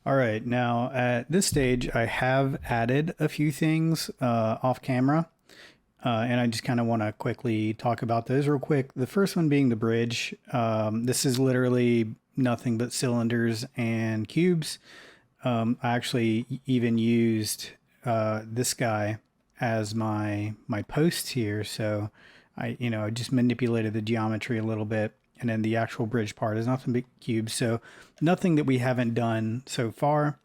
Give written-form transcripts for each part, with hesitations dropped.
All right, now at this stage, I have added a few things off camera, and I just kind of want to quickly talk about those real quick. The first one being the bridge. This is literally nothing but cylinders and cubes. I actually even used this guy as my post here, so I just manipulated the geometry a little bit, and then the actual bridge part is nothing but cubes. So nothing that we haven't done so far.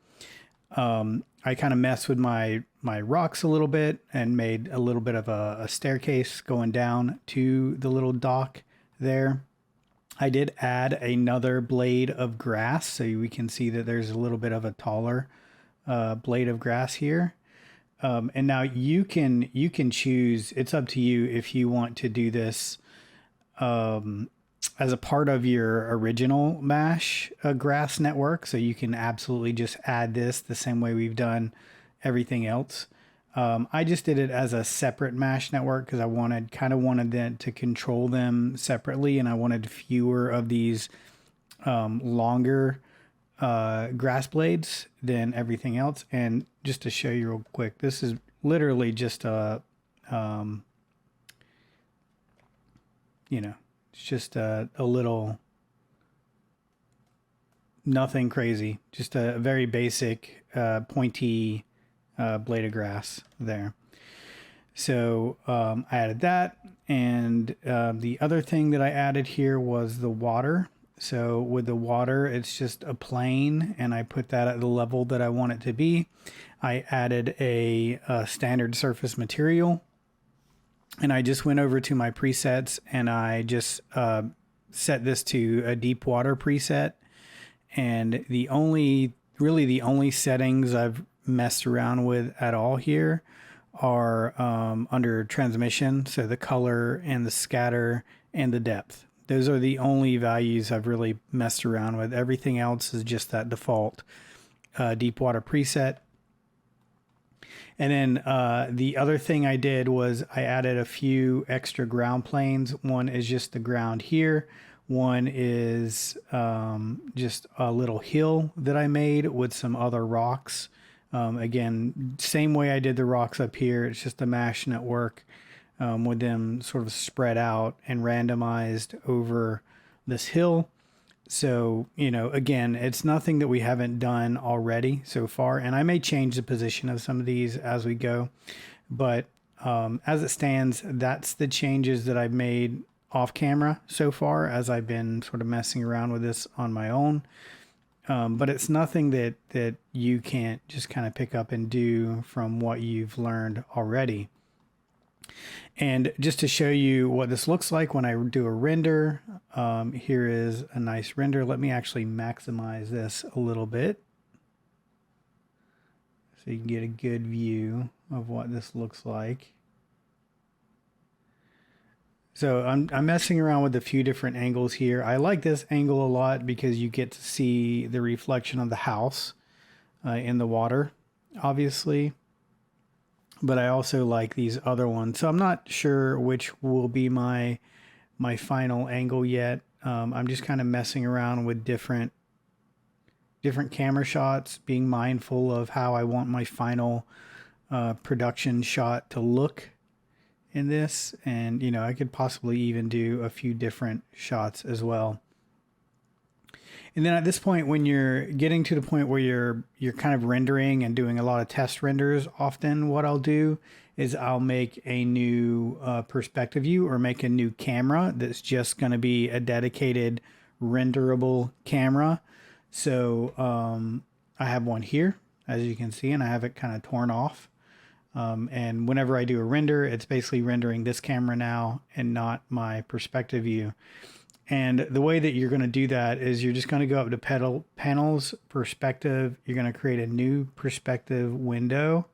I kind of messed with my rocks a little bit and made a little bit of a staircase going down to the little dock there. I did add another blade of grass, so we can see that there's a little bit of a taller blade of grass here. And now you can choose. It's up to you if you want to do this as a part of your original Mash grass network. So you can absolutely just add this the same way we've done everything else. I just did it as a separate Mash network because I wanted them to control them separately, and I wanted fewer of these longer grass blades than everything else. And just to show you real quick, this is literally just um, you know, it's just a little nothing crazy, just a very basic pointy blade of grass there. So I added that, and the other thing that I added here was the water. So with the water, it's just a plane, and I put that at the level that I want it to be. I added a standard surface material, and I just went over to my presets, and I just set this to a deep water preset. And the only settings I've messed around with at all here are under transmission, so the color and the scatter and the depth. Those are the only values I've really messed around with. Everything else is just that default deep water preset. And then the other thing I did was I added a few extra ground planes. One is just the ground here. One is just a little hill that I made with some other rocks. Again, same way I did the rocks up here. It's just a Mash network with them sort of spread out and randomized over this hill. So, again, it's nothing that we haven't done already so far. And I may change the position of some of these as we go. But as it stands, that's the changes that I've made off camera so far as I've been sort of messing around with this on my own. But it's nothing that you can't just kind of pick up and do from what you've learned already. And just to show you what this looks like when I do a render, here is a nice render. Let me actually maximize this a little bit so you can get a good view of what this looks like. So I'm messing around with a few different angles here. I like this angle a lot because you get to see the reflection of the house in the water, obviously. But I also like these other ones. So I'm not sure which will be my final angle yet. I'm just kind of messing around with different camera shots, being mindful of how I want my final production shot to look in this. And I could possibly even do a few different shots as well. And then at this point, when you're getting to the point where you're kind of rendering and doing a lot of test renders, often what I'll do is I'll make a new perspective view or make a new camera that's just going to be a dedicated renderable camera. So I have one here, as you can see, and I have it kind of torn off. And whenever I do a render, it's basically rendering this camera now and not my perspective view. And the way that you're going to do that is you're just going to go up to panels, perspective. You're going to create a new perspective window.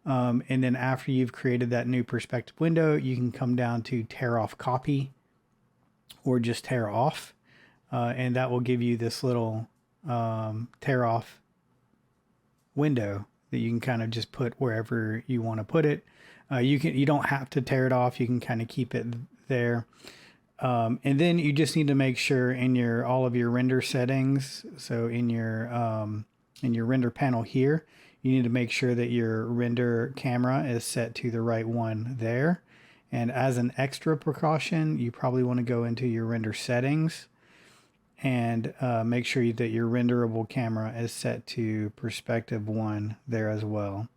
And then after you've created that new perspective window, you can come down to tear off copy or just tear off. And that will give you this little tear off window that you can kind of just put wherever you want to put it. You don't have to tear it off. You can kind of keep it there. And then you just need to make sure in all of your render settings, so in your in your render panel here, you need to make sure that your render camera is set to the right one there. And as an extra precaution, you probably want to go into your render settings and make sure that your renderable camera is set to perspective 1 there as well.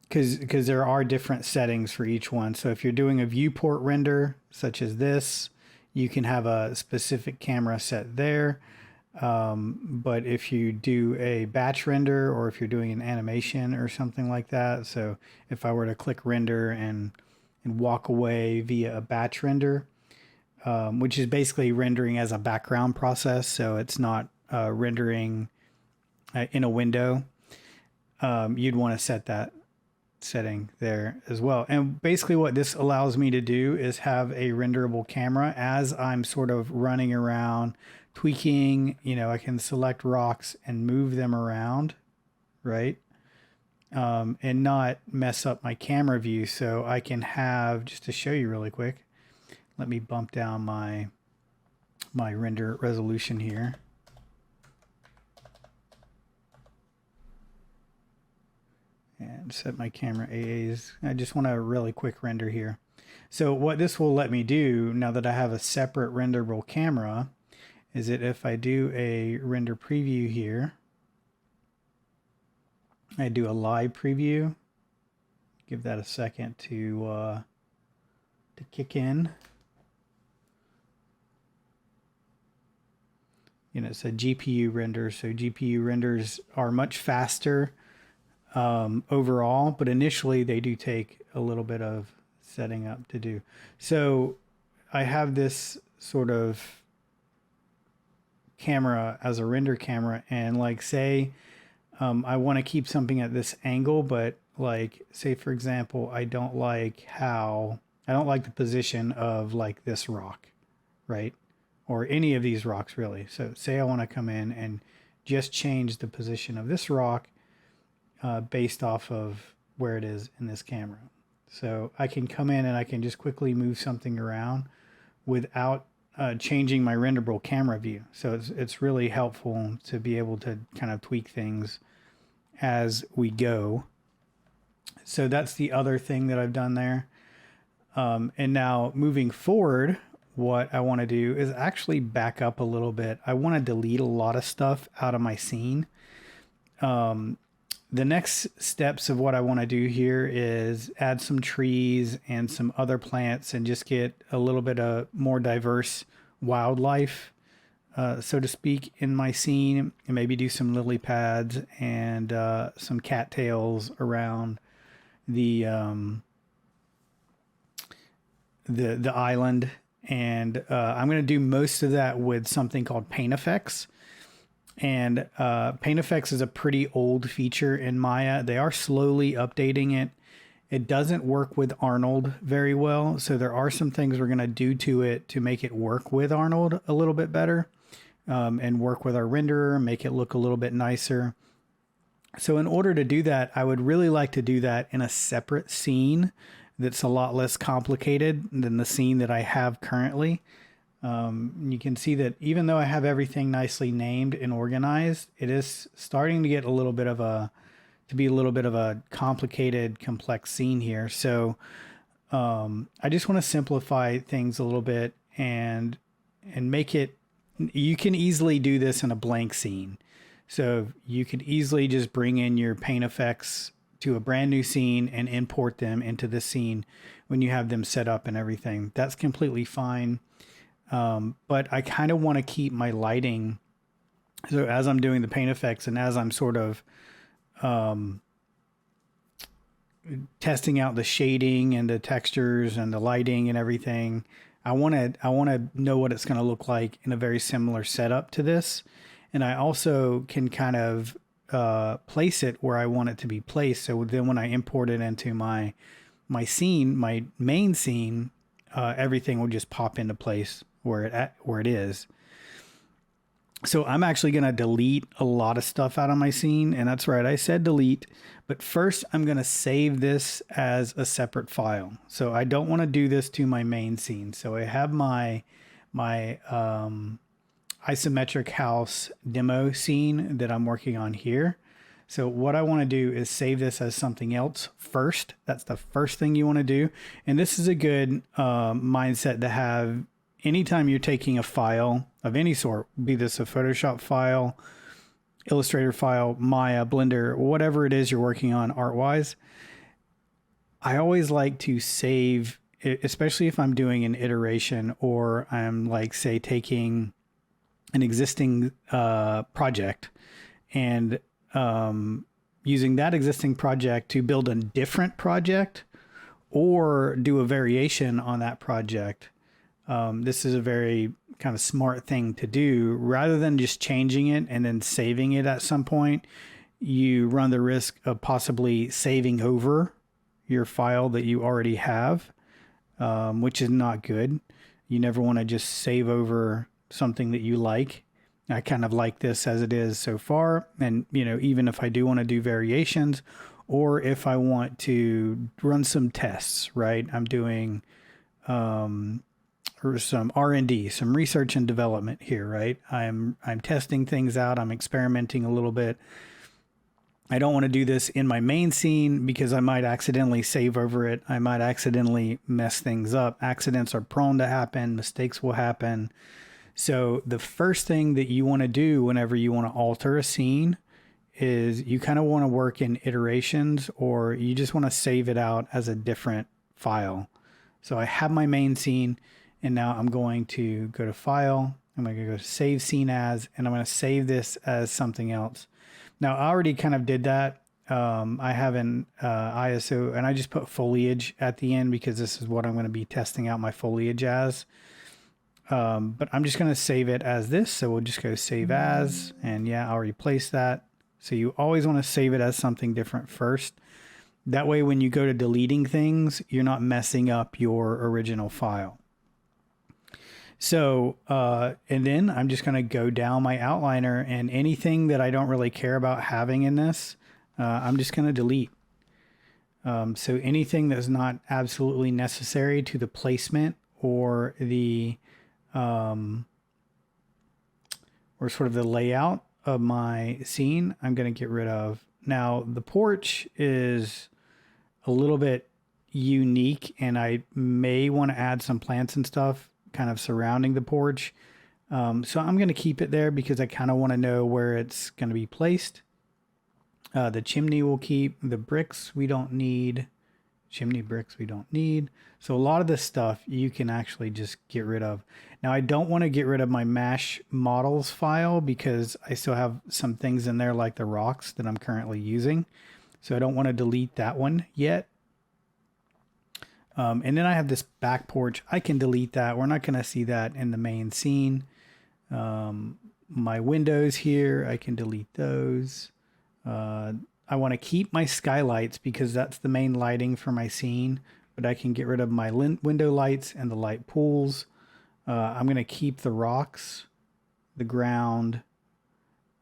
Because there are different settings for each one. So if you're doing a viewport render such as this, you can have a specific camera set there. But if you do a batch render, or if you're doing an animation or something like that, so if I were to click render and walk away via a batch render, which is basically rendering as a background process, so it's not rendering in a window, you'd want to set that setting there as well. And basically what this allows me to do is have a renderable camera as I'm sort of running around tweaking. I can select rocks and move them around, right? And not mess up my camera view. So I can have, just to show you really quick, let me bump down my render resolution here. And set my camera AAs. I just want a really quick render here. So what this will let me do, now that I have a separate renderable camera, is that if I do a render preview here, I do a live preview, give that a second to kick in. It's a GPU render, so GPU renders are much faster overall, but initially they do take a little bit of setting up to do. So I have this sort of camera as a render camera, and like say I want to keep something at this angle, but like say for example I don't like the position of like this rock, right? Or any of these rocks really. So say I want to come in and just change the position of this rock based off of where it is in this camera. So I can come in and I can just quickly move something around without changing my renderable camera view. So it's really helpful to be able to kind of tweak things as we go. So that's the other thing that I've done there. And now moving forward, what I want to do is actually back up a little bit. I want to delete a lot of stuff out of my scene. The next steps of what I want to do here is add some trees and some other plants and just get a little bit of more diverse wildlife, so to speak, in my scene, and maybe do some lily pads and some cattails around the island. And I'm going to do most of that with something called paint effects. And paint effects is a pretty old feature in Maya. They are slowly updating it. It doesn't work with Arnold very well. So there are some things we're going to do to it to make it work with Arnold a little bit better, and work with our renderer, make it look a little bit nicer. So in order to do that, I would really like to do that in a separate scene that's a lot less complicated than the scene that I have currently. You can see that even though I have everything nicely named and organized, it is starting to get a little bit of a complicated, complex scene here. So I just want to simplify things a little bit and make it, you can easily do this in a blank scene. So you could easily just bring in your paint effects to a brand new scene and import them into the scene when you have them set up and everything. That's completely fine. But I kind of want to keep my lighting. So as I'm doing the paint effects and as I'm sort of testing out the shading and the textures and the lighting and everything, I want to know what it's going to look like in a very similar setup to this. And I also can kind of place it where I want it to be placed. So then when I import it into my scene, my main scene, everything will just pop into place where it is. So I'm actually going to delete a lot of stuff out of my scene, and that's right, I said delete, but first I'm going to save this as a separate file. So I don't want to do this to my main scene. So I have my isometric house demo scene that I'm working on here. So what I want to do is save this as something else first. That's the first thing you want to do. And this is a good mindset to have anytime you're taking a file of any sort, be this a Photoshop file, Illustrator file, Maya, Blender, whatever it is you're working on art-wise. I always like to save, especially if I'm doing an iteration or I'm like, say, taking an existing project and using that existing project to build a different project or do a variation on that project. This is a very kind of smart thing to do. Rather than just changing it and then saving it at some point, you run the risk of possibly saving over your file that you already have, which is not good. You never want to just save over something that you like. I kind of like this as it is so far. And, you know, even if I do want to do variations or if I want to run some tests, right? I'm doing or some R&D, some research and development here, right? I'm testing things out. I'm experimenting a little bit. I don't want to do this in my main scene because I might accidentally save over it. I might accidentally mess things up. Accidents are prone to happen. Mistakes will happen. So the first thing that you want to do whenever you want to alter a scene is you kind of want to work in iterations, or you just want to save it out as a different file. So I have my main scene, and now I'm going to go to File. I'm going to go to Save Scene As, and I'm going to save this as something else. Now, I already kind of did that. I have an ISO, and I just put foliage at the end because this is what I'm going to be testing out my foliage as. But I'm just going to save it as this. So we'll just go Save As, and yeah, I'll replace that. So you always want to save it as something different first. That way, when you go to deleting things, you're not messing up your original file. So, and then I'm just going to go down my outliner, and anything that I don't really care about having in this, I'm just going to delete. So anything that's not absolutely necessary to the placement or the, or sort of the layout of my scene, I'm going to get rid of. Now, the porch is a little bit unique, and I may want to add some plants and stuff kind of surrounding the porch. So I'm going to keep it there because I kind of want to know where it's going to be placed. The chimney we'll keep. The bricks we don't need. Chimney bricks we don't need. So a lot of this stuff you can actually just get rid of. Now I don't want to get rid of my mesh models file because I still have some things in there like the rocks that I'm currently using. So I don't want to delete that one yet. And then I have this back porch. I can delete that. We're not going to see that in the main scene. My windows here, I can delete those. I want to keep my skylights because that's the main lighting for my scene, but I can get rid of my window lights and the light pools. I'm going to keep the rocks, the ground.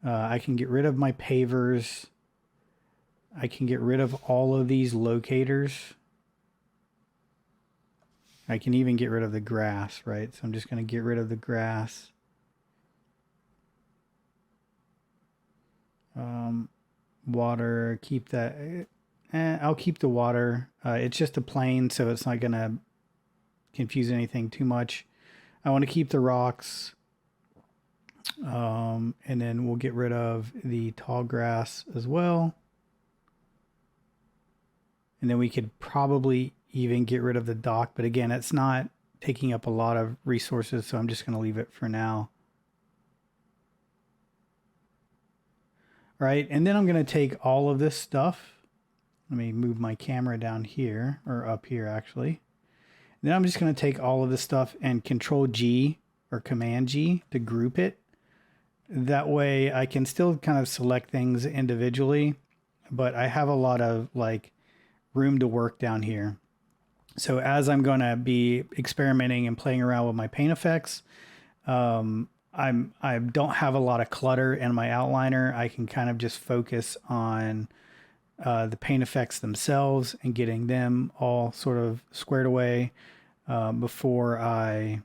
I can get rid of my pavers. I can get rid of all of these locators. I can even get rid of the grass, right? So I'm just going to get rid of the grass. Water, keep that. I'll keep the water. It's just a plane, so it's not going to confuse anything too much. I want to keep the rocks. And then we'll get rid of the tall grass as well. And then we could probably even get rid of the dock, but again, it's not taking up a lot of resources, so I'm just going to leave it for now. All right, and then I'm going to take all of this stuff. Let me move my camera down here, or up here actually. And then I'm just going to take all of this stuff and Control G or Command G to group it. That way I can still kind of select things individually, but I have a lot of like room to work down here. So as I'm going to be experimenting and playing around with my paint effects, I don't have a lot of clutter in my outliner. I can kind of just focus on the paint effects themselves and getting them all sort of squared away before I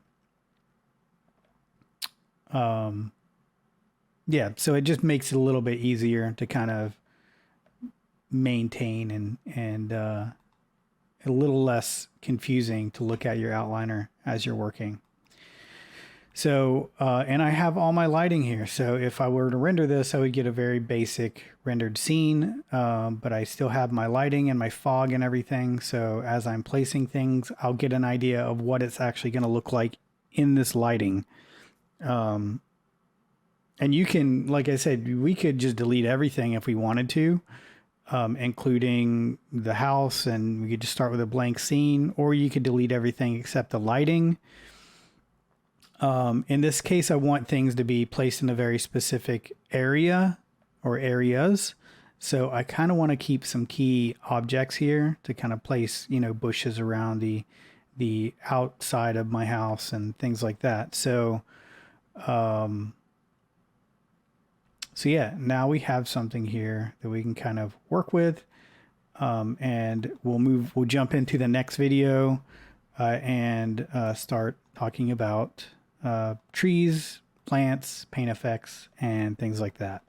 yeah, so it just makes it a little bit easier to kind of maintain and a little less confusing to look at your outliner as you're working. So, and I have all my lighting here. So if I were to render this, I would get a very basic rendered scene, but I still have my lighting and my fog and everything. So as I'm placing things, I'll get an idea of what it's actually going to look like in this lighting. And you can, like I said, we could just delete everything if we wanted to, including the house, and we could just start with a blank scene, or you could delete everything except the lighting. In this case, I want things to be placed in a very specific area or areas. So I kind of want to keep some key objects here to kind of place, bushes around the outside of my house and things like that. So, so yeah, now we have something here that we can kind of work with. And we'll jump into the next video and start talking about trees, plants, paint effects, and things like that.